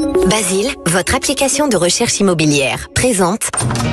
Basile, votre application de recherche immobilière, présente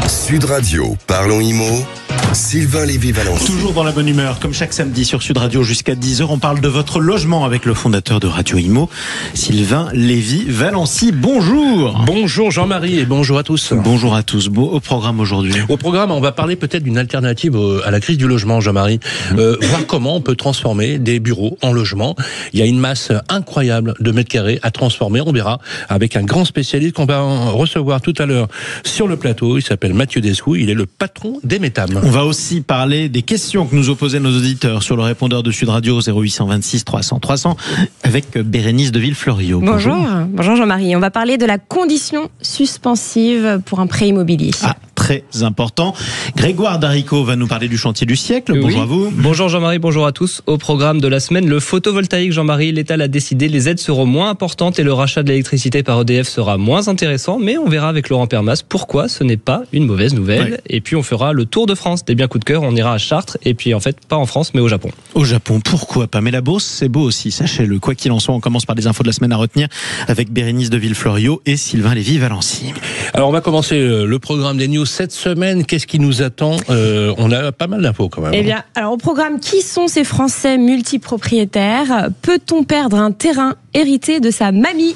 Sud Radio, parlons IMO, Sylvain Lévy-Valency. Toujours dans la bonne humeur, comme chaque samedi sur Sud Radio jusqu'à 10h, on parle de votre logement avec le fondateur de Radio IMO, Sylvain Lévy-Valency. Bonjour. Bonjour Jean-Marie et bonjour à tous. Bonjour à tous. Au programme aujourd'hui. Au programme, on va parler peut-être d'une alternative à la crise du logement, Jean-Marie. Voir comment on peut transformer des bureaux en logements. Il y a une masse incroyable de mètres carrés à transformer. On verra avec un grand spécialiste qu'on va recevoir tout à l'heure sur le plateau. Il s'appelle Mathieu Descou. Il est le patron d'Emetam. On va aussi parler des questions que nous opposaient nos auditeurs sur le répondeur de Sud Radio 0826 300 300 avec Bérénice de Villefloriot. Bonjour Jean-Marie. On va parler de la condition suspensive pour un prêt immobilier. Très important. Grégoire Darico va nous parler du chantier du siècle. Bonjour à vous. Bonjour Jean-Marie, bonjour à tous. Au programme de la semaine, le photovoltaïque. Jean-Marie, l'État l'a décidé, les aides seront moins importantes et le rachat de l'électricité par EDF sera moins intéressant, mais on verra avec Laurent Permas pourquoi ce n'est pas une mauvaise nouvelle. Ouais. Et puis on fera le tour de France des biens coup de cœur, on ira à Chartres et puis en fait pas en France mais au Japon. Au Japon, pourquoi pas? Mais la Beauce, c'est beau aussi, sachez-le. Quoi qu'il en soit, on commence par les infos de la semaine à retenir avec Bérénice de Villefloriot et Sylvain Lévy-Valency. Alors on va commencer le programme des news cette semaine. Qu'est-ce qui nous attend? On a pas mal d'infos quand même. Eh bien, alors au programme, qui sont ces Français multipropriétaires? Peut-on perdre un terrain hérité de sa mamie?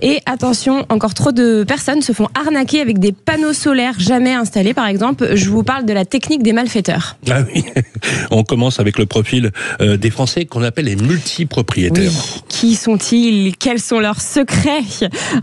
Et attention, encore trop de personnes se font arnaquer avec des panneaux solaires jamais installés, par exemple. Je vous parle de la technique des malfaiteurs. Ah oui, on commence avec le profil des Français qu'on appelle les multipropriétaires. Oui. Qui sont-ils? Quels sont leurs secrets?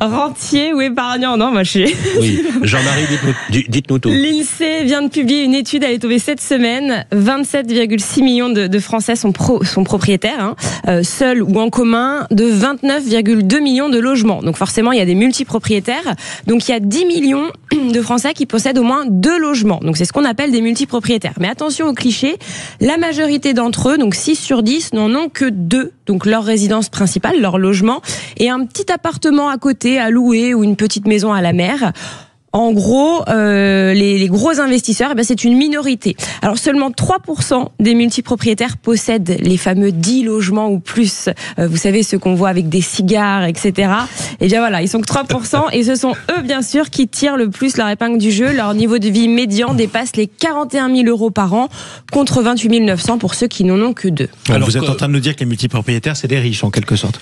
Rentiers ou épargnants? Non, moi je suis... Oui, Jean-Marie, dites-nous tout. L'INSEE vient de publier une étude, elle est tombée cette semaine. 27,6 millions de Français sont propriétaires, seuls ou en commun, de 29,2 millions de logements. Donc forcément, il y a des multipropriétaires. Donc il y a 10 millions de Français qui possèdent au moins 2 logements. Donc c'est ce qu'on appelle des multipropriétaires. Mais attention aux clichés, la majorité d'entre eux, donc 6 sur 10, n'en ont que 2. Donc leur résidence principale, leur logement, et un petit appartement à côté à louer ou une petite maison à la mer. En gros, les gros investisseurs, c'est une minorité. Alors seulement 3% des multipropriétaires possèdent les fameux 10 logements ou plus. Vous savez, ceux qu'on voit avec des cigares, etc. Et bien voilà, ils sont que 3% et ce sont eux, bien sûr, qui tirent le plus leur épingle du jeu. Leur niveau de vie médian dépasse les 41 000 euros par an contre 28 900 pour ceux qui n'en ont que 2. Alors vous êtes en train de nous dire que les multipropriétaires, c'est des riches en quelque sorte?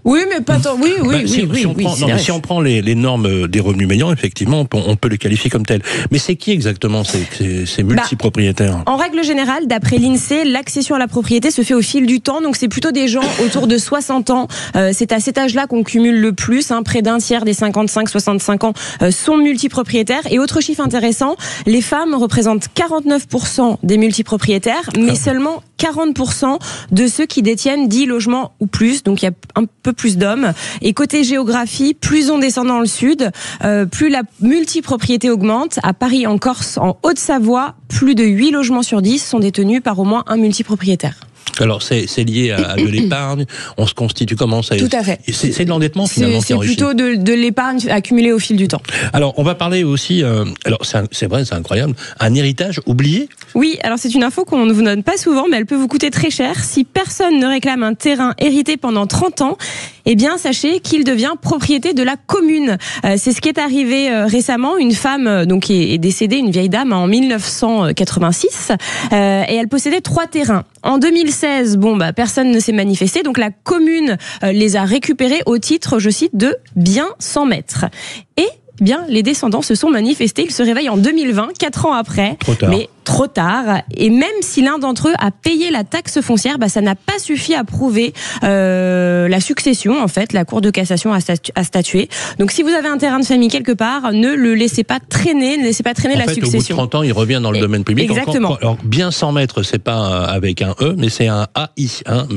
Oui, mais pas tant. Oui. Si on prend les normes des revenus médians, effectivement, on peut les qualifier comme tels. Mais c'est qui exactement ces multipropriétaires? En règle générale, d'après l'INSEE, l'accession à la propriété se fait au fil du temps. Donc c'est plutôt des gens autour de 60 ans. C'est à cet âge-là qu'on cumule le plus. Près d'un tiers des 55-65 ans sont multipropriétaires. Et autre chiffre intéressant, les femmes représentent 49% des multipropriétaires, mais seulement 40% de ceux qui détiennent 10 logements ou plus. Donc il y a un peu plus d'hommes. Et côté géographie, plus on descend dans le sud, plus la multipropriété augmente. À Paris, en Corse, en Haute-Savoie, plus de 8 logements sur 10 sont détenus par au moins un multipropriétaire. Alors c'est lié à de l'épargne. On se constitue comment ça? Tout à fait. C'est de l'endettement finalement qui enrichit. C'est plutôt de l'épargne accumulée au fil du temps. Alors on va parler aussi. Alors c'est vrai, c'est incroyable. Un héritage oublié. Oui. Alors c'est une info qu'on ne vous donne pas souvent, mais elle peut vous coûter très cher. Si personne ne réclame un terrain hérité pendant 30 ans, eh bien sachez qu'il devient propriété de la commune. C'est ce qui est arrivé récemment. Une femme donc est décédée, une vieille dame en 1986, et elle possédait 3 terrains. En 2016, personne ne s'est manifesté, donc la commune les a récupérés au titre, je cite, de biens sans maître. Et les descendants se sont manifestés. Ils se réveillent en 2020, 4 ans après. Trop tard. Mais trop tard. Et même si l'un d'entre eux a payé la taxe foncière, ça n'a pas suffi à prouver la succession. En fait, la Cour de cassation a statué. Donc, si vous avez un terrain de famille quelque part, ne le laissez pas traîner, la succession. Au bout de 30 ans, il revient dans le domaine public. Exactement. Alors, bien 100 mètres, c'est pas avec un E, mais c'est un AI,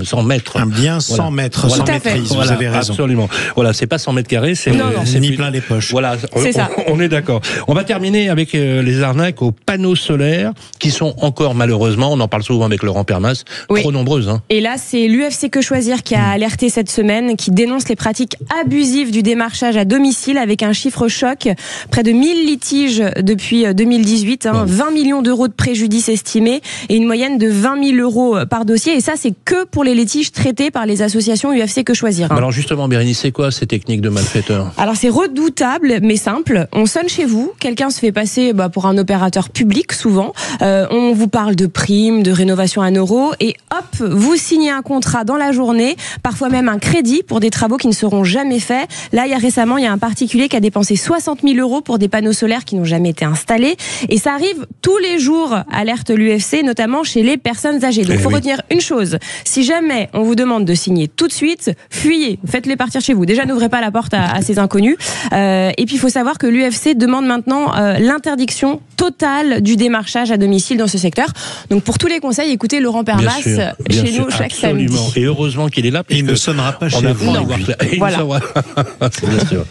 100 mètres. Un bien 100 mètres, sans maîtrise, vous avez raison. Absolument. Voilà, c'est pas 100 mètres carrés, c'est ni plein les poches. Voilà, c'est ça. On est d'accord. On va terminer avec les arnaques aux panneaux solaires. qui sont encore malheureusement, on en parle souvent avec Laurent Permas, trop nombreuses. Et là, c'est l'UFC Que Choisir qui a alerté cette semaine, qui dénonce les pratiques abusives du démarchage à domicile avec un chiffre choc, près de 1000 litiges depuis 2018, 20 millions d'euros de préjudice estimés et une moyenne de 20 000 euros par dossier. Et ça, c'est que pour les litiges traités par les associations UFC Que Choisir. Alors justement, Bérénice, c'est quoi ces techniques de malfaiteurs ? Alors c'est redoutable, mais simple. On sonne chez vous, quelqu'un se fait passer pour un opérateur public souvent. On vous parle de primes, de rénovation à €, et hop, vous signez un contrat dans la journée, parfois même un crédit pour des travaux qui ne seront jamais faits. Là, récemment, il y a un particulier qui a dépensé 60 000 euros pour des panneaux solaires qui n'ont jamais été installés. Et ça arrive tous les jours, alerte l'UFC, notamment chez les personnes âgées. Donc il faut retenir une chose, si jamais on vous demande de signer tout de suite, fuyez, faites-les partir chez vous. Déjà, n'ouvrez pas la porte à ces inconnus. Et puis il faut savoir que l'UFC demande maintenant l'interdiction totale du démarchage à domicile dans ce secteur. Donc pour tous les conseils, écoutez Laurent Permas chez nous chaque samedi. Et heureusement qu'il est là. Il ne sonnera pas chez vous. Voilà. Bien sûr.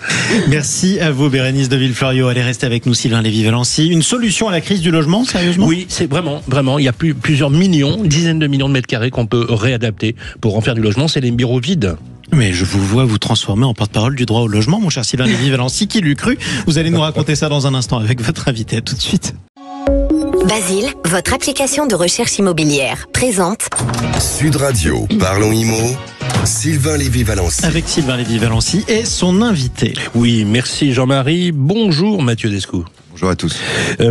Merci à vous, Bérénice de Villefloriot. Allez rester avec nous, Sylvain Lévy-Valency. Une solution à la crise du logement, sérieusement ? Oui, c'est vraiment. Il y a plusieurs millions, dizaines de millions de mètres carrés qu'on peut réadapter pour en faire du logement. C'est les bureaux vides. Mais je vous vois vous transformer en porte-parole du droit au logement, mon cher Sylvain Lévy-Valency. Qui l'eût cru ? Vous allez nous raconter ça dans un instant avec votre invité. À tout de suite. Basile, votre application de recherche immobilière, présente Sud Radio, Parlons Immo, Sylvain Lévy-Valency. Avec Sylvain Lévy-Valency et son invité. Oui, merci Jean-Marie. Bonjour Mathieu Descou. Bonjour à tous.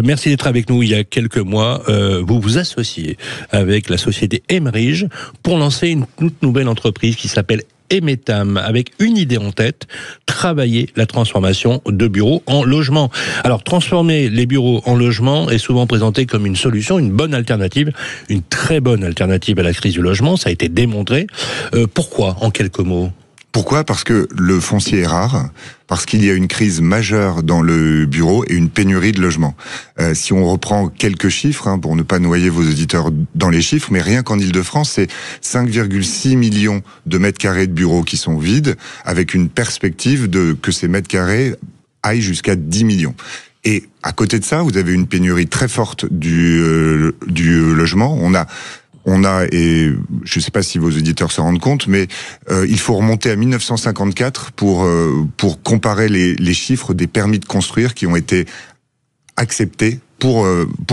Merci d'être avec nous. Il y a quelques mois, vous vous associez avec la société Emerige pour lancer une toute nouvelle entreprise qui s'appelle Emetam, avec une idée en tête, travailler la transformation de bureaux en logement. Alors, transformer les bureaux en logement est souvent présenté comme une solution, une bonne alternative, une très bonne alternative à la crise du logement, ça a été démontré. Pourquoi, en quelques mots ? Pourquoi ? Parce que le foncier est rare, parce qu'il y a une crise majeure dans le bureau et une pénurie de logements. Si on reprend quelques chiffres, pour ne pas noyer vos auditeurs dans les chiffres, mais rien qu'en Ile-de-France, c'est 5,6 millions de mètres carrés de bureaux qui sont vides, avec une perspective que ces mètres carrés aillent jusqu'à 10 millions. Et à côté de ça, vous avez une pénurie très forte du logement. On a, et je ne sais pas si vos auditeurs se rendent compte, mais il faut remonter à 1954 pour comparer les chiffres des permis de construire qui ont été acceptés pour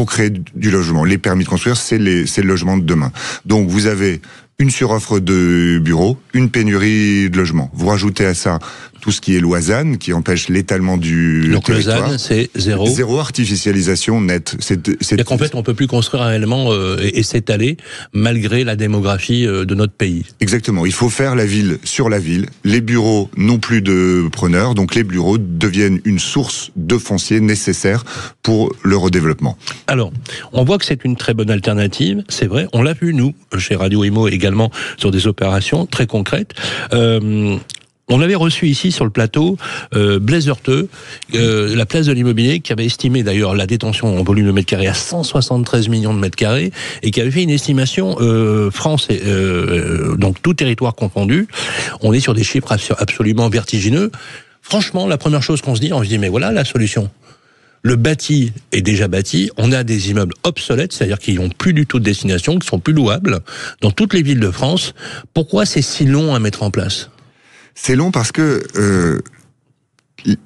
créer du logement. Les permis de construire, c'est le logement de demain. Donc vous avez une suroffre de bureaux, une pénurie de logements. Vous rajoutez à ça tout ce qui est loi ZAN, qui empêche l'étalement du territoire. Donc le ZAN, c'est zéro. Zéro artificialisation nette. C'est qu'en fait, on peut plus construire réellement et s'étaler malgré la démographie de notre pays. Exactement. Il faut faire la ville sur la ville. Les bureaux n'ont plus de preneurs, donc les bureaux deviennent une source de foncier nécessaire pour le redéveloppement. Alors, on voit que c'est une très bonne alternative, c'est vrai. On l'a vu, nous, chez Radio Imo, également sur des opérations très concrètes. On avait reçu ici sur le plateau Blaise Heurteux, la place de l'immobilier, qui avait estimé d'ailleurs la détention en volume de mètres carrés à 173 millions de mètres carrés et qui avait fait une estimation France, donc tout territoire confondu. On est sur des chiffres absolument vertigineux. Franchement, la première chose qu'on se dit, on se dit mais voilà la solution. Le bâti est déjà bâti, on a des immeubles obsolètes, c'est-à-dire qui n'ont plus du tout de destination, qui sont plus louables dans toutes les villes de France. Pourquoi c'est si long à mettre en place ? C'est long parce que il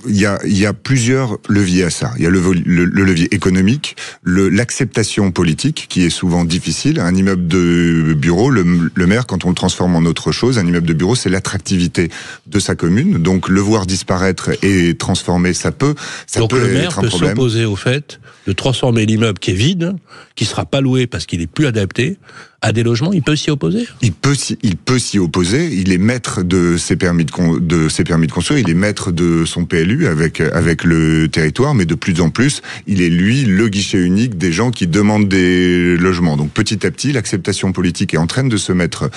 y a plusieurs leviers à ça. Il y a le levier économique, l'acceptation politique qui est souvent difficile. Un immeuble de bureau, le maire, quand on le transforme en autre chose, un immeuble de bureau, c'est l'attractivité de sa commune. Donc le voir disparaître et transformer, ça peut être un problème. Donc le maire peut s'opposer au fait de transformer l'immeuble qui est vide, qui sera pas loué parce qu'il est plus adapté, à des logements. Il peut s'y opposer. Il peut s'y opposer. Il est maître de ses permis de construire. Il est maître de son PLU avec le territoire, mais de plus en plus, il est lui le guichet unique des gens qui demandent des logements. Donc petit à petit, l'acceptation politique est en train de se mettre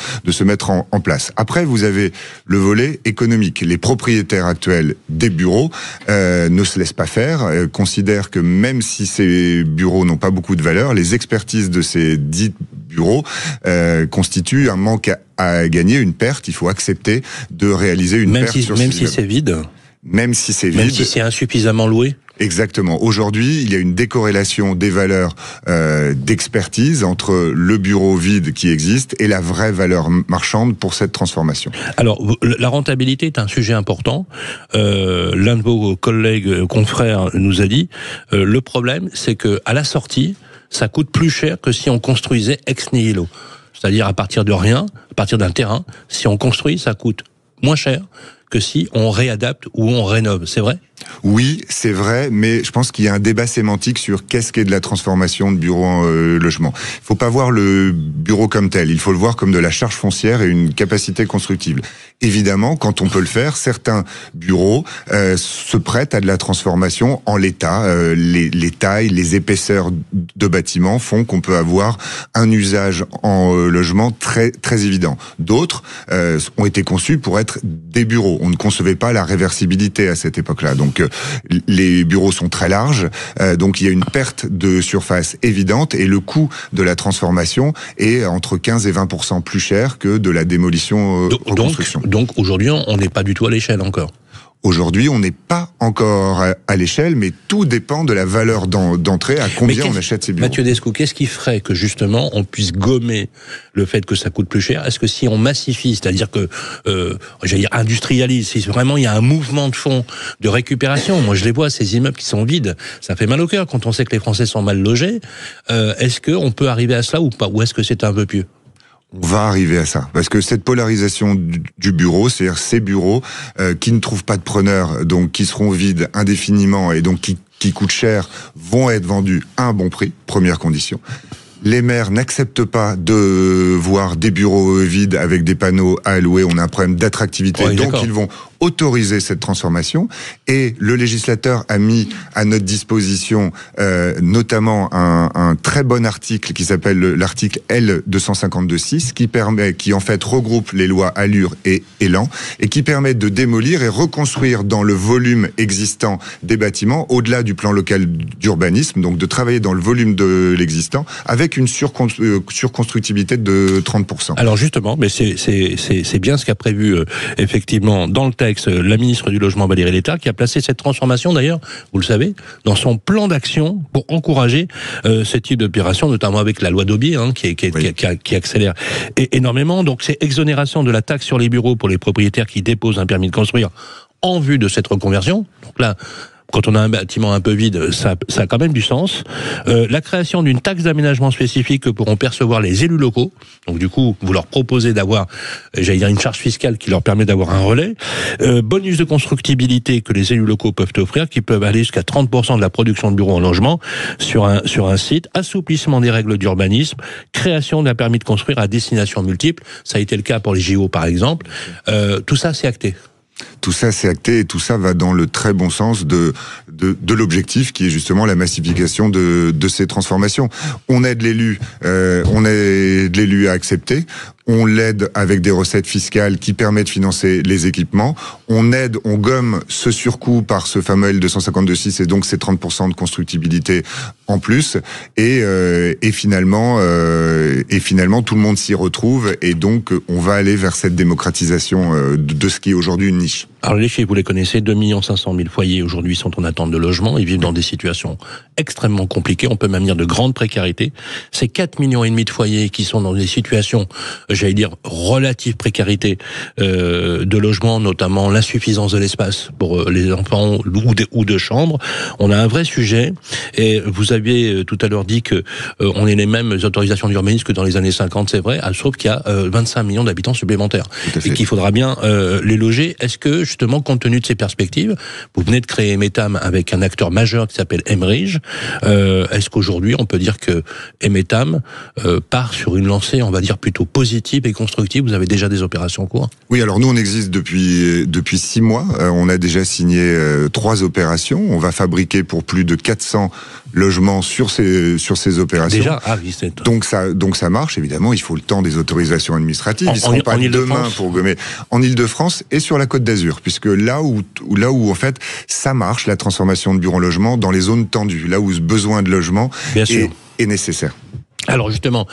en place. Après, vous avez le volet économique. Les propriétaires actuels des bureaux ne se laissent pas faire, considèrent que même si ces bureaux n'ont pas beaucoup de valeur, les expertises de ces dits bureaux constituent un manque à gagner, une perte. Il faut accepter de réaliser une perte sur ces immeubles. Même si c'est vide. même si c'est vide. Même si c'est insuffisamment loué. Exactement. Aujourd'hui, il y a une décorrélation des valeurs d'expertise entre le bureau vide qui existe et la vraie valeur marchande pour cette transformation. Alors, la rentabilité est un sujet important. L'un de vos collègues, confrères, nous a dit, le problème, c'est que à la sortie, ça coûte plus cher que si on construisait ex nihilo. C'est-à-dire à partir de rien, à partir d'un terrain, si on construit, ça coûte moins cher que si on réadapte ou on rénove. C'est vrai ? Oui, c'est vrai, mais je pense qu'il y a un débat sémantique sur qu'est-ce qu'est de la transformation de bureau en logement. Il faut pas voir le bureau comme tel, il faut le voir comme de la charge foncière et une capacité constructible. Évidemment, quand on peut le faire, certains bureaux se prêtent à de la transformation en l'état. Les tailles, les épaisseurs de bâtiments font qu'on peut avoir un usage en logement très très évident. D'autres ont été conçus pour être des bureaux. On ne concevait pas la réversibilité à cette époque-là. Donc les bureaux sont très larges, donc il y a une perte de surface évidente et le coût de la transformation est entre 15 et 20% plus cher que de la démolition reconstruction. Donc aujourd'hui, on n'est pas du tout à l'échelle encore. Aujourd'hui, on n'est pas encore à l'échelle, mais tout dépend de la valeur d'entrée, à combien on achète ces bureaux. Mathieu Descoux, qu'est-ce qui ferait que justement on puisse gommer le fait que ça coûte plus cher ? Est-ce que si on massifie, c'est-à-dire que, j'allais dire industrialise, si vraiment il y a un mouvement de fond de récupération, moi je les vois, ces immeubles qui sont vides, ça fait mal au cœur quand on sait que les Français sont mal logés, est-ce qu'on peut arriver à cela ou pas ? Ou est-ce que c'est un peu pieux ? On va arriver à ça, parce que cette polarisation du bureau, c'est-à-dire ces bureaux qui ne trouvent pas de preneur, donc qui seront vides indéfiniment et donc qui coûtent cher, vont être vendus à un bon prix, première condition. Les maires n'acceptent pas de voir des bureaux vides avec des panneaux à louer. On a un problème d'attractivité, oui, donc ils vont autoriser cette transformation. Et le législateur a mis à notre disposition notamment un très bon article qui s'appelle l'article L252.6 qui en fait regroupe les lois Allure et Élan et qui permet de démolir et reconstruire dans le volume existant des bâtiments au-delà du plan local d'urbanisme, donc de travailler dans le volume de l'existant avec une surconstructibilité de 30%. Alors justement, mais c'est bien ce qu'a prévu effectivement dans le texte la ministre du Logement Valérie Létard, qui a placé cette transformation d'ailleurs, vous le savez, dans son plan d'action pour encourager ce type d'opération, notamment avec la loi d'Aubier qui accélère énormément. Donc c'est exonération de la taxe sur les bureaux pour les propriétaires qui déposent un permis de construire en vue de cette reconversion. Donc là, quand on a un bâtiment un peu vide, ça a quand même du sens. La création d'une taxe d'aménagement spécifique que pourront percevoir les élus locaux. Donc du coup, vous leur proposez d'avoir, j'allais dire, une charge fiscale qui leur permet d'avoir un relais. Bonus de constructibilité que les élus locaux peuvent offrir, qui peuvent aller jusqu'à 30% de la production de bureaux en logement sur un site. Assouplissement des règles d'urbanisme. Création d'un permis de construire à destination multiple. Ça a été le cas pour les JO par exemple. Tout ça, c'est acté. Tout ça, c'est acté et tout ça va dans le très bon sens de l'objectif qui est justement la massification de ces transformations. On aide l'élu, à accepter. On l'aide avec des recettes fiscales qui permettent de financer les équipements. On gomme ce surcoût par ce fameux L252.6 et donc ces 30% de constructibilité en plus. Et finalement, tout le monde s'y retrouve et donc on va aller vers cette démocratisation de ce qui est aujourd'hui une niche. Alors les chiffres, vous les connaissez, 2 500 000 foyers aujourd'hui sont en attente de logement. Ils vivent dans des situations extrêmement compliquées, on peut même dire de grande précarité. C'est 4,5 millions de foyers qui sont dans des situations, j'allais dire, relative précarité de logement, notamment l'insuffisance de l'espace pour les enfants ou de chambres. On a un vrai sujet et vous aviez tout à l'heure dit que on ait les mêmes autorisations d'urbanisme que dans les années 50, c'est vrai, sauf qu'il y a 25 millions d'habitants supplémentaires et qu'il faudra bien les loger. Est-ce que justement, compte tenu de ces perspectives, vous venez de créer Emetam avec un acteur majeur qui s'appelle Emerige. Est-ce qu'aujourd'hui, on peut dire que Emetam part sur une lancée, on va dire, plutôt positive et constructive? Vous avez déjà des opérations en cours? Oui, alors nous, on existe depuis 6 mois. On a déjà signé 3 opérations. On va fabriquer pour plus de 400 logements sur ces opérations. Déjà, oui, donc ça marche. Évidemment, il faut le temps des autorisations administratives. Ils ne seront pas demain pour gommer en Île-de-France et sur la Côte d'Azur, puisque là où en fait ça marche, la transformation de bureaux en logement dans les zones tendues, là où ce besoin de logement est nécessaire. Alors justement,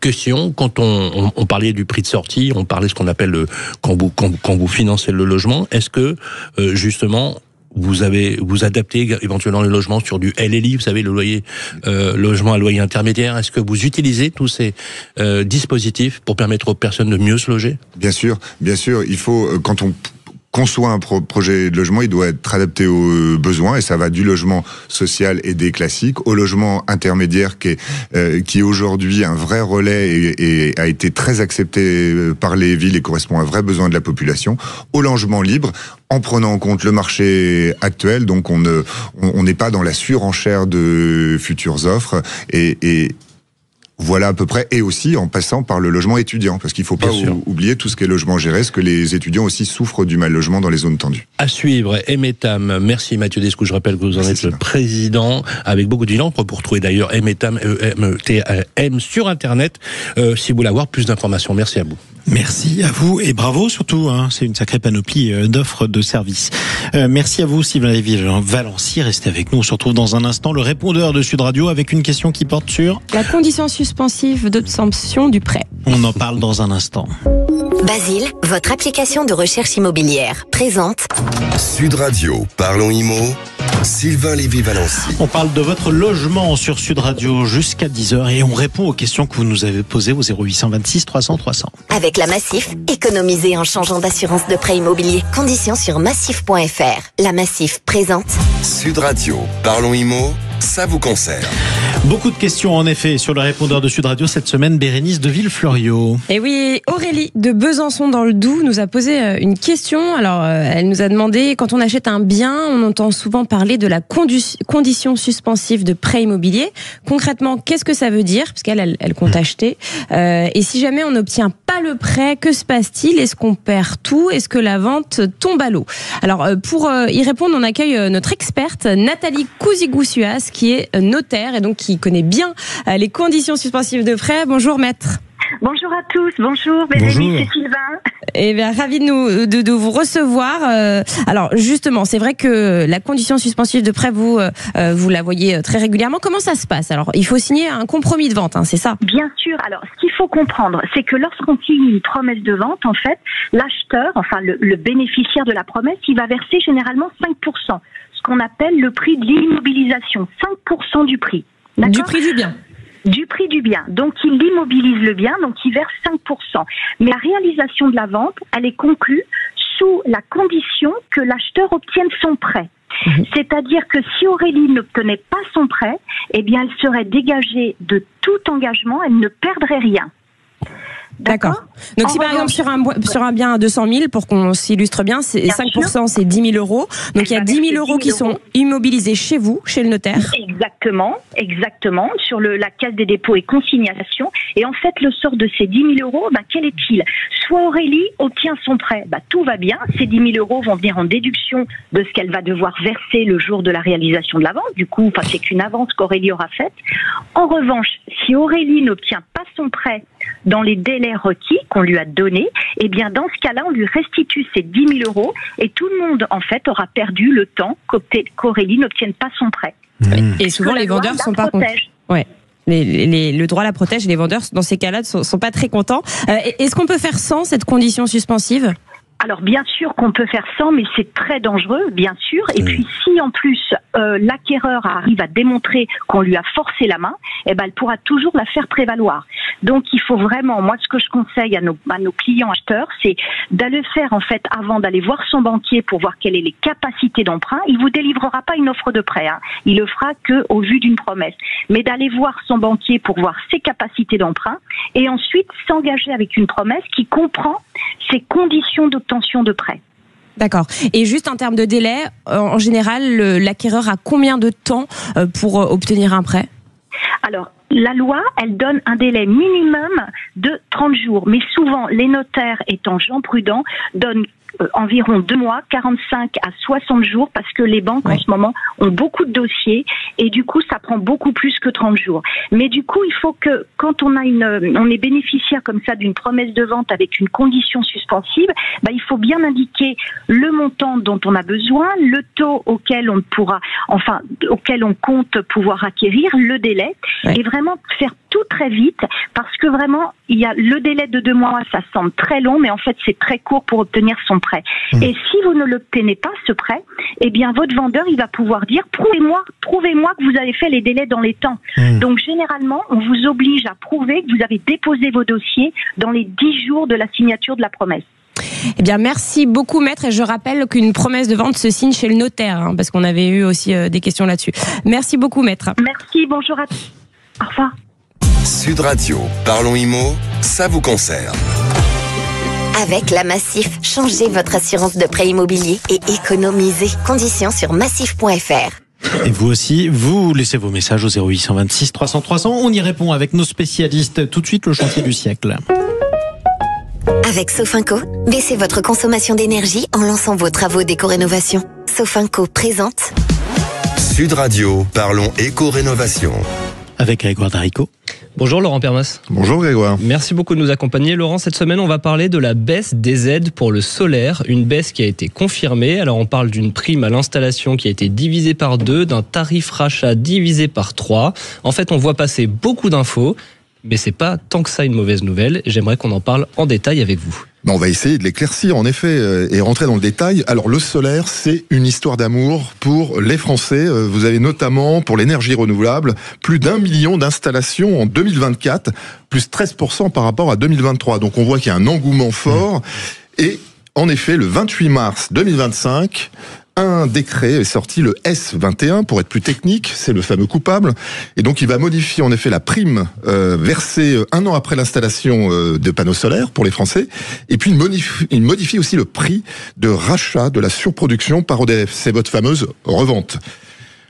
question, quand on parlait du prix de sortie, on parlait de ce qu'on appelle quand vous financez le logement, est-ce que justement vous adaptez éventuellement le logement sur du LLI, vous savez, le loyer logement à loyer intermédiaire. Est-ce que vous utilisez tous ces dispositifs pour permettre aux personnes de mieux se loger? Bien sûr. Il faut, quand on conçoit un projet de logement, il doit être adapté aux besoins, et ça va du logement social aidé classique au logement intermédiaire qui est aujourd'hui un vrai relais et a été très accepté par les villes et correspond à un vrai besoin de la population, au logement libre, en prenant en compte le marché actuel. Donc on n'est pas dans la surenchère de futures offres, et voilà à peu près, et aussi en passant par le logement étudiant, parce qu'il ne faut pas oublier tout ce qui est logement géré, parce que les étudiants aussi souffrent du mal logement dans les zones tendues. À suivre, Emetam. Merci Mathieu Descou, je rappelle que vous en êtes le président, avec beaucoup de villes. On peut retrouver d'ailleurs Emetam, E-M-E-T-A-M sur Internet, si vous voulez avoir plus d'informations. Merci à vous. Merci à vous et bravo surtout, c'est une sacrée panoplie d'offres de services. Merci à vous Sylvain Lévy-Valency, restez avec nous, on se retrouve dans un instant, le répondeur de Sud Radio avec une question qui porte sur la condition suspensive d'obtention du prêt. On en parle dans un instant. Basile, votre application de recherche immobilière, présente Sud Radio, parlons IMO, Sylvain Lévy-Valency. On parle de votre logement sur Sud Radio jusqu'à 10h et on répond aux questions que vous nous avez posées au 0826 300 300. avec la Massif, économisez en changeant d'assurance de prêt immobilier. Conditions sur massif.fr. La Massif présente Sud Radio, parlons IMO, ça vous concerne. Beaucoup de questions en effet sur le répondeur de Sud Radio cette semaine, Bérénice de Villefloriot. Et oui, Aurélie de Besançon dans le Doubs nous a posé une question. Alors, elle nous a demandé, quand on achète un bien, on entend souvent parler de la condition suspensive de prêt immobilier. Concrètement, qu'est-ce que ça veut dire? Parce qu'elle compte acheter. Et si jamais on n'obtient pas le prêt, que se passe-t-il? Est-ce qu'on perd tout? Est-ce que la vente tombe à l'eau? Alors, pour y répondre, on accueille notre experte, Nathalie Cousigou-Suas, qui est notaire et donc qui connaît bien les conditions suspensives de prêt. Bonjour maître. Bonjour à tous, bonjour Bérénice et Sylvain. Eh bien, ravi de vous recevoir. Alors justement, c'est vrai que la condition suspensive de prêt, vous la voyez très régulièrement. Comment ça se passe? Alors, il faut signer un compromis de vente, c'est ça? Bien sûr. Alors, ce qu'il faut comprendre, c'est que lorsqu'on signe une promesse de vente, en fait, l'acheteur, enfin le bénéficiaire de la promesse, il va verser généralement 5%, ce qu'on appelle le prix de l'immobilisation, 5% du prix. D'accord ? Du prix du bien. Du prix du bien. Donc, il immobilise le bien, donc il verse 5%. Mais la réalisation de la vente, elle est conclue sous la condition que l'acheteur obtienne son prêt. C'est-à-dire que si Aurélie n'obtenait pas son prêt, eh bien, elle serait dégagée de tout engagement, elle ne perdrait rien. D'accord. Donc, si par exemple sur un bien à 200 000, pour qu'on s'illustre bien, c'est 5%, c'est 10 000 euros. Donc, il y a 10 000 euros qui sont immobilisés chez vous, chez le notaire. Exactement, sur la caisse des dépôts et consignations. Et en fait, le sort de ces 10 000 euros, quel est-il? Soit Aurélie obtient son prêt, tout va bien. Ces 10 000 euros vont venir en déduction de ce qu'elle va devoir verser le jour de la réalisation de la vente. Du coup, c'est qu'une avance qu'Aurélie aura faite. En revanche, si Aurélie n'obtient pas son prêt dans les délais requis qu'on lui a donnés, eh bien, dans ce cas-là, on lui restitue ces 10 000 euros et tout le monde, en fait, aura perdu le temps qu'Aurélie n'obtienne pas son prêt. Et souvent, les vendeurs ne sont pas contents. Ouais. Le droit la protège et les vendeurs, dans ces cas-là, ne sont pas très contents. Est-ce qu'on peut faire sans cette condition suspensive ? Alors bien sûr qu'on peut faire sans, mais c'est très dangereux, bien sûr. Et puis si en plus l'acquéreur arrive à démontrer qu'on lui a forcé la main, elle pourra toujours la faire prévaloir. Donc il faut vraiment, moi ce que je conseille à nos clients acheteurs, c'est d'aller faire en fait avant d'aller voir son banquier pour voir quelles sont les capacités d'emprunt. Il vous délivrera pas une offre de prêt, il le fera que au vu d'une promesse, mais d'aller voir son banquier pour voir ses capacités d'emprunt et ensuite s'engager avec une promesse qui comprend ses conditions d'obtention de prêt. D'accord. Et juste en termes de délai, en général, l'acquéreur a combien de temps pour obtenir un prêt ? Alors, la loi, elle donne un délai minimum de 30 jours. Mais souvent, les notaires, étant gens prudents, donnent environ 2 mois, 45 à 60 jours, parce que les banques, en ce moment, ont beaucoup de dossiers, et du coup, ça prend beaucoup plus que 30 jours. Mais du coup, il faut que, quand on est bénéficiaire comme ça d'une promesse de vente avec une condition suspensive, il faut bien indiquer le montant dont on a besoin, le taux auquel on pourra auquel on compte pouvoir acquérir, le délai, et vraiment faire tout très vite, parce que vraiment, il y a le délai de 2 mois, ça semble très long, mais en fait, c'est très court pour obtenir son prêt. Et si vous ne l'obtenez pas, ce prêt, eh bien, votre vendeur, il va pouvoir dire, prouvez-moi que vous avez fait les délais dans les temps. Donc, généralement, on vous oblige à prouver que vous avez déposé vos dossiers dans les 10 jours de la signature de la promesse. Eh bien, merci beaucoup, maître. Et je rappelle qu'une promesse de vente se signe chez le notaire, parce qu'on avait eu aussi des questions là-dessus. Merci beaucoup, maître. Merci, bonjour à tous. Au revoir. Sud Radio, Parlons Immo, ça vous concerne. Avec la Massif, changez votre assurance de prêt immobilier et économisez. Conditions sur massif.fr. Et vous aussi, vous laissez vos messages au 0826 300 300. On y répond avec nos spécialistes. Tout de suite, le chantier du siècle. Avec Sofinco, baissez votre consommation d'énergie en lançant vos travaux d'éco-rénovation. Sofinco présente Sud Radio, Parlons éco-rénovation. Avec Grégoire Darico. Bonjour Laurent Permas. Bonjour Grégoire. Merci beaucoup de nous accompagner. Laurent, cette semaine, on va parler de la baisse des aides pour le solaire. Une baisse qui a été confirmée. Alors on parle d'une prime à l'installation qui a été divisée par 2, d'un tarif rachat divisé par 3. En fait, on voit passer beaucoup d'infos, mais c'est pas tant que ça une mauvaise nouvelle. J'aimerais qu'on en parle en détail avec vous. On va essayer de l'éclaircir, en effet, et rentrer dans le détail. Alors, le solaire, c'est une histoire d'amour pour les Français. Vous avez notamment, pour l'énergie renouvelable, plus d'1 million d'installations en 2024, plus 13% par rapport à 2023. Donc, on voit qu'il y a un engouement fort. Et, en effet, le 28 mars 2025... un décret est sorti, le S21, pour être plus technique, c'est le fameux coupable, et donc il va modifier en effet la prime versée 1 an après l'installation de panneaux solaires pour les Français, et puis il modifie aussi le prix de rachat de la surproduction par EDF, c'est votre fameuse revente.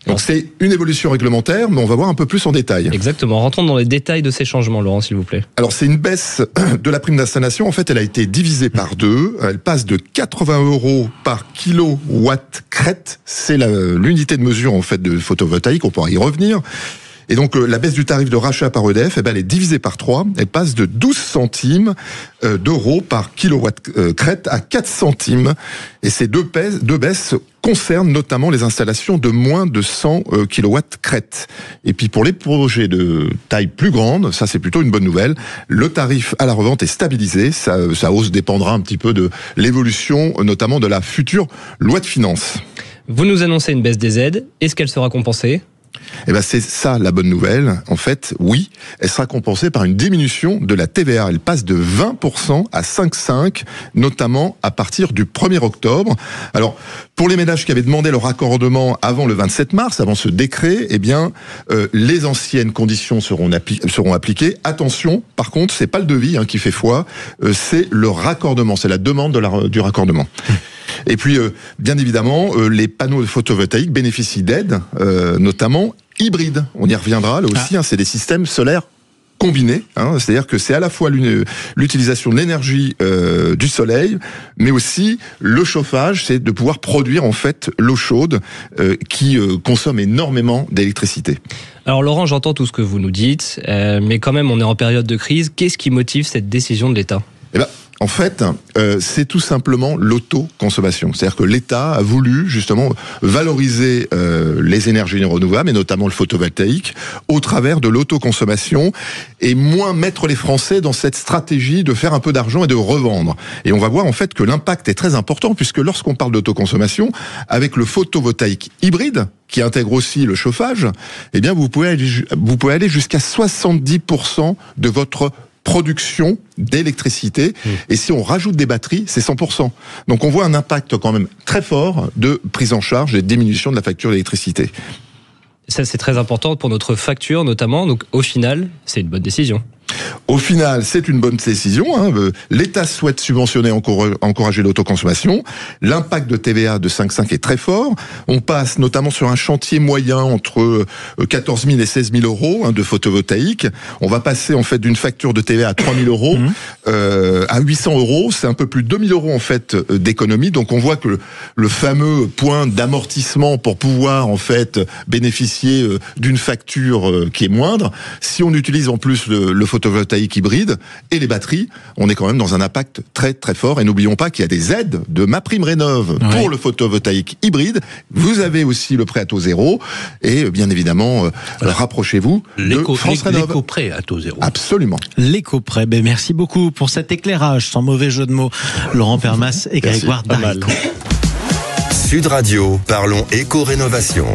Donc c'est une évolution réglementaire, mais on va voir un peu plus en détail. Exactement, rentrons dans les détails de ces changements, Laurent, s'il vous plaît. Alors c'est une baisse de la prime d'installation, en fait elle a été divisée par 2, elle passe de 80 € par kilowatt crête, c'est l'unité de mesure en fait de photovoltaïque, on pourra y revenir. Et donc la baisse du tarif de rachat par EDF, elle est divisée par 3, elle passe de 12 centimes d'euros par kilowatt crête à 4 centimes. Et ces deux baisses concernent notamment les installations de moins de 100 kilowatts crête. Et puis pour les projets de taille plus grande, ça c'est plutôt une bonne nouvelle, le tarif à la revente est stabilisé, sa hausse dépendra un petit peu de l'évolution notamment de la future loi de finances. Vous nous annoncez une baisse des aides, est-ce qu'elle sera compensée ? Eh ben c'est ça la bonne nouvelle. En fait, oui, elle sera compensée par une diminution de la TVA. Elle passe de 20% à 5,5%, notamment à partir du 1er octobre. Alors, pour les ménages qui avaient demandé leur raccordement avant le 27 mars, avant ce décret, eh bien, les anciennes conditions seront appliquées. Attention, par contre, c'est pas le devis qui fait foi, c'est le raccordement, c'est la demande du raccordement. Et puis, bien évidemment, les panneaux photovoltaïques bénéficient d'aides, notamment hybrides. On y reviendra, là aussi, c'est des systèmes solaires combinés. C'est-à-dire que c'est à la fois l'utilisation de l'énergie du soleil, mais aussi le chauffage, c'est de pouvoir produire en fait l'eau chaude qui consomme énormément d'électricité. Alors Laurent, j'entends tout ce que vous nous dites, mais quand même, on est en période de crise. Qu'est-ce qui motive cette décision de l'État ? En fait, c'est tout simplement l'autoconsommation. C'est-à-dire que l'État a voulu justement valoriser les énergies renouvelables, et notamment le photovoltaïque, au travers de l'autoconsommation, et moins mettre les Français dans cette stratégie de faire un peu d'argent et de revendre. Et on va voir en fait que l'impact est très important, puisque lorsqu'on parle d'autoconsommation, avec le photovoltaïque hybride, qui intègre aussi le chauffage, eh bien vous pouvez aller jusqu'à 70% de votre production d'électricité. Et si on rajoute des batteries, c'est 100%. Donc on voit un impact quand même très fort de prise en charge et de diminution de la facture d'électricité. Ça, c'est très important pour notre facture notamment. Donc au final, c'est une bonne décision. Au final, c'est une bonne décision. L'État souhaite subventionner, encourager l'autoconsommation. L'impact de TVA de 5,5 est très fort. On passe notamment sur un chantier moyen entre 14 000 et 16 000 euros de photovoltaïque. On va passer en fait d'une facture de TVA à 3 000 euros à 800 euros. C'est un peu plus de 2 000 euros en fait d'économie. Donc on voit que le fameux point d'amortissement pour pouvoir en fait bénéficier d'une facture qui est moindre, si on utilise en plus le photovoltaïque, photovoltaïque hybride et les batteries, on est quand même dans un impact très très fort. Et n'oublions pas qu'il y a des aides de MaPrimeRénov' pour le photovoltaïque hybride. Vous avez aussi le prêt à taux zéro et bien évidemment, rapprochez-vous de France Rénov'. L'éco-prêt à taux zéro. Absolument. L'éco-prêt. Ben, merci beaucoup pour cet éclairage, sans mauvais jeu de mots. Laurent Permas et Grégoire Darico. Sud Radio, parlons éco-rénovation.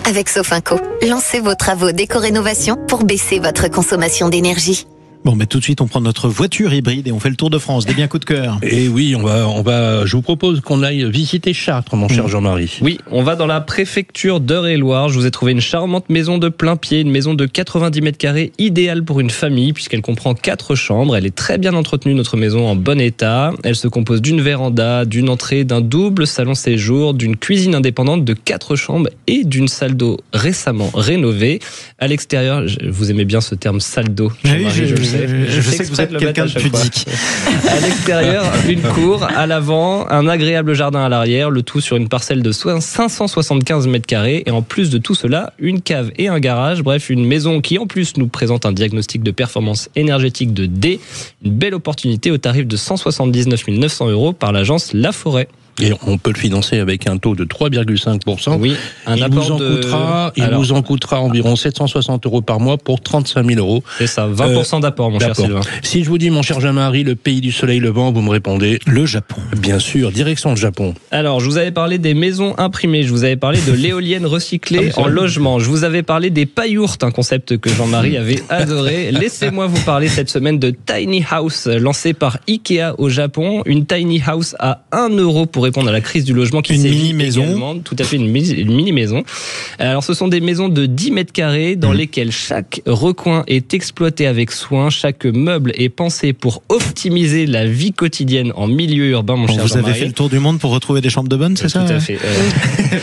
Avec Sofinco, lancez vos travaux d'éco-rénovation pour baisser votre consommation d'énergie. Bon, mais tout de suite, on prend notre voiture hybride et on fait le tour de France. Des biens coup de cœur. Et oui, je vous propose qu'on aille visiter Chartres, mon cher Jean-Marie. Oui, on va dans la préfecture d'Eure-et-Loir. Je vous ai trouvé une charmante maison de plein pied, une maison de 90 mètres carrés, idéale pour une famille, puisqu'elle comprend 4 chambres. Elle est très bien entretenue, notre maison, en bon état. Elle se compose d'une véranda, d'une entrée, d'un double salon séjour, d'une cuisine indépendante, de 4 chambres et d'une salle d'eau récemment rénovée. À l'extérieur, vous aimez bien ce terme salle d'eau, Jean-Marie, je le sais. Je sais que vous êtes quelqu'un de pudique. À l'extérieur, une cour, à l'avant, un agréable jardin à l'arrière, le tout sur une parcelle de 575 mètres carrés. Et en plus de tout cela, une cave et un garage. Bref, une maison qui en plus nous présente un diagnostic de performance énergétique de D. Une belle opportunité au tarif de 179 900 € par l'agence La Forêt. Et on peut le financer avec un taux de 3,5%. Oui, il vous en coûtera environ 760 € par mois pour 35 000 €. C'est ça, 20% d'apport, mon cher Sylvain. Si je vous dis, mon cher Jean-Marie, le pays du soleil levant, vous me répondez le Japon. Bien sûr, direction le Japon. Alors, je vous avais parlé des maisons imprimées, je vous avais parlé de l'éolienne recyclée en logement, je vous avais parlé des paillourtes, un concept que Jean-Marie avait adoré. Laissez-moi vous parler cette semaine de Tiny House, lancé par Ikea au Japon. Une Tiny House à 1 € pour répondre à la crise du logement qui sévit également. Tout à fait, une mini-maison. Alors, ce sont des maisons de 10 mètres carrés dans lesquelles chaque recoin est exploité avec soin. Chaque meuble est pensé pour optimiser la vie quotidienne en milieu urbain, mon cher Jean-Marie. Vous avez fait le tour du monde pour retrouver des chambres de bonne, c'est ça? Tout à fait.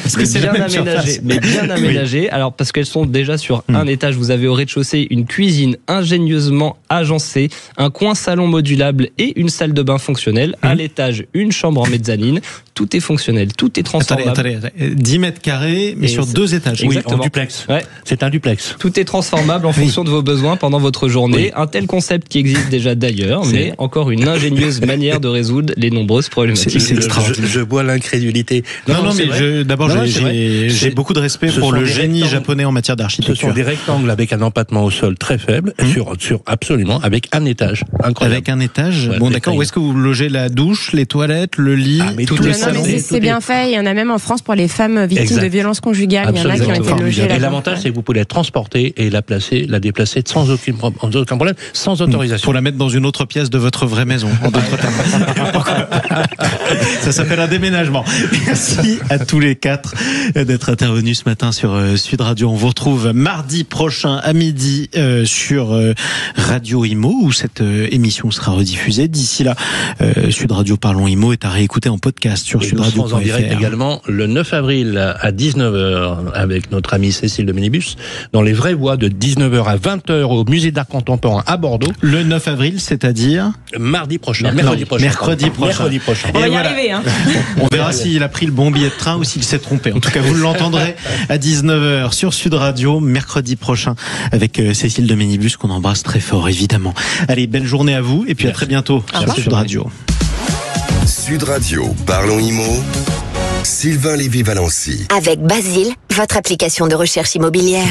Parce que c'est bien aménagé. Oui. Alors, parce qu'elles sont déjà sur un étage. Vous avez au rez-de-chaussée une cuisine ingénieusement agencée, un coin salon modulable et une salle de bain fonctionnelle. À l'étage, une chambre en mezzanine. Tout est fonctionnel, tout est transformable. Attendez. 10 mètres carrés, mais sur 2 étages. Oui, en duplex. Ouais. C'est un duplex. Tout est transformable en fonction de vos besoins pendant votre journée. Oui. Un tel concept qui existe déjà d'ailleurs, mais encore une ingénieuse manière de résoudre les nombreuses problématiques. Je bois l'incrédulité. Non, mais d'abord, j'ai beaucoup de respect pour le génie japonais en matière d'architecture. Ce sont des rectangles avec un empattement au sol très faible, absolument, avec un étage. Incroyable. Avec un étage. Ouais, bon, d'accord. Où est-ce que vous logez la douche, les toilettes, le lit, tout le salon? C'est bien fait. Il y en a même en France pour les femmes victimes de violences conjugales. Absolument. Il y en a qui ont été logées là. Et l'avantage, c'est que vous pouvez la transporter et la déplacer sans aucun problème, sans autorisation. Pour la mettre dans une autre pièce de votre vraie maison, en d'autres termes. Ça s'appelle un déménagement. Merci à tous les 4 d'être intervenus ce matin sur Sud Radio. On vous retrouve mardi prochain à midi sur Radio Imo, où cette émission sera rediffusée. D'ici là, Sud Radio Parlons Imo est à réécouter en podcast sur sudradio.fr. Nous serons en direct également le 9 avril à 19h avec notre amie Cécile de Ménibus dans les vraies voies de 19h à 20h au Musée d'Art Contemporain à Bordeaux. Le 9 avril, c'est-à-dire mercredi prochain. Mercredi prochain. On va y arriver. Hein. On verra s'il a pris le bon billet de train ou s'il s'est trompé. En tout cas, vous l'entendrez à 19h sur Sud Radio mercredi prochain avec Cécile de Ménibus qu'on embrasse très fort évidemment. Allez, belle journée à vous et puis à très bientôt sur Sud Radio. Sud Radio, parlons Imo. Sylvain Lévy-Valency. Avec Basile, votre application de recherche immobilière.